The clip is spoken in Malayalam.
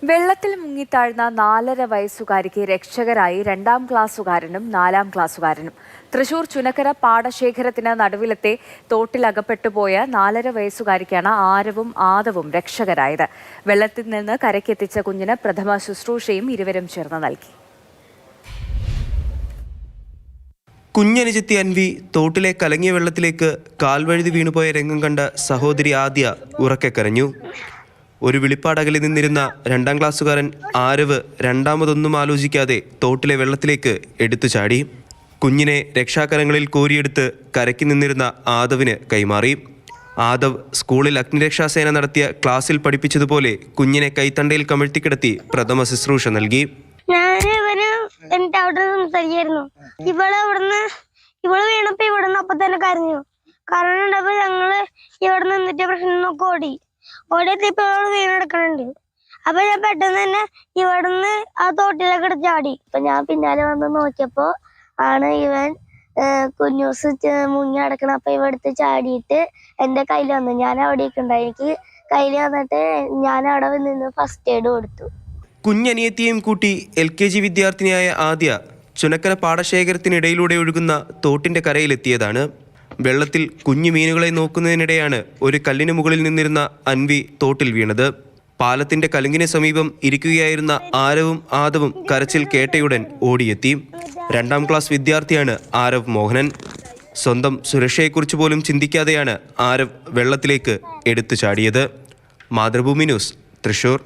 വെള്ളത്തിൽ മുങ്ങിത്താഴ്ന്ന 4.5 വയസ്സുകാരിക്ക് രക്ഷകരായി 2ാം ക്ലാസ്സുകാരനും 4ാം ക്ലാസ്സുകാരനും. തൃശൂർ ചുനക്കര പാടശേഖരത്തിന് നടുവിലത്തെ തോട്ടിലകപ്പെട്ടുപോയ 4.5 വയസ്സുകാരിക്കാണ് ആരവും ആദവും രക്ഷകരായത്. വെള്ളത്തിൽ നിന്ന് കരയ്ക്കെത്തിച്ച കുഞ്ഞിന് പ്രഥമ ശുശ്രൂഷയും ഇരുവരും ചേർന്ന് നൽകി. കുഞ്ഞനുജത്തി അൻവി തോട്ടിലെ കലങ്ങിയ വെള്ളത്തിലേക്ക് കാൽവഴുതി വീണുപോയ രംഗം കണ്ട സഹോദരി ആദ്യ ഉറക്കെ കരഞ്ഞു. ഒരു വിളിപ്പാടകലിൽ നിന്നിരുന്ന 2ാം ക്ലാസ്സുകാരൻ ആരവ് രണ്ടാമതൊന്നും ആലോചിക്കാതെ തോട്ടിലെ വെള്ളത്തിലേക്ക് എടുത്തു ചാടി. കുഞ്ഞിനെ രക്ഷാകരങ്ങളിൽ കോരിയെടുത്ത് കരയ്ക്ക് നിന്നിരുന്ന ആദവിന് കൈമാറി. ആദവ് സ്കൂളിൽ അഗ്നിരക്ഷാസേന നടത്തിയ ക്ലാസ്സിൽ പഠിപ്പിച്ചതുപോലെ കുഞ്ഞിനെ കൈത്തണ്ടയിൽ കമഴ്ത്തിക്കിടത്തി പ്രഥമ ശുശ്രൂഷ നൽകി. ഇവള് വീണപ്പോ ഇവിടുന്ന് അപ്പൊ തന്നെ കരഞ്ഞു. കാരണം ഞങ്ങള് ഇവിടെ നിന്നിട്ട് പ്രശ്നം ഓടിയപ്പോ വീണെടുക്കണുണ്ട്. അപ്പൊ ഞാൻ പെട്ടെന്ന് തന്നെ ഇവിടുന്ന് ആ തോട്ടിലേക്ക് ചാടി. അപ്പൊ ഞാൻ പിന്നാലെ വന്ന് നോക്കിയപ്പോ ആണ് ഇവൻ കുഞ്ഞൂസ് മുങ്ങി അടക്കണം. അപ്പൊ ഇവിടുത്തെ ചാടിയിട്ട് എന്റെ കയ്യിൽ വന്നു. ഞാൻ അവിടേക്ക് ഉണ്ടായി. എനിക്ക് കയ്യിൽ വന്നിട്ട് ഞാൻ അവിടെ നിന്ന് ഫസ്റ്റ് എയ്ഡ് കൊടുത്തു. കുഞ്ഞനിയത്തിയെയും കൂട്ടി LKG വിദ്യാർത്ഥിനിയായ ആദ്യ ചുനക്കര പാടശേഖരത്തിനിടയിലൂടെ ഒഴുകുന്ന തോട്ടിന്റെ കരയിലെത്തിയതാണ്. വെള്ളത്തിൽ കുഞ്ഞു മീനുകളെ നോക്കുന്നതിനിടെയാണ് ഒരു കല്ലിന് മുകളിൽ നിന്നിരുന്ന അൻവി തോട്ടിൽ വീണത്. പാലത്തിന്റെ കലുങ്കിന് സമീപം ഇരിക്കുകയായിരുന്ന ആരവും ആദവും കരച്ചിൽ കേട്ടയുടൻ ഓടിയെത്തി. 2ാം ക്ലാസ് വിദ്യാർത്ഥിയാണ് ആരവ് മോഹനൻ. സ്വന്തം സുരക്ഷയെക്കുറിച്ച് പോലും ചിന്തിക്കാതെയാണ് ആരവ് വെള്ളത്തിലേക്ക് എടുത്തു ചാടിയത്. മാതൃഭൂമി ന്യൂസ്, തൃശൂർ.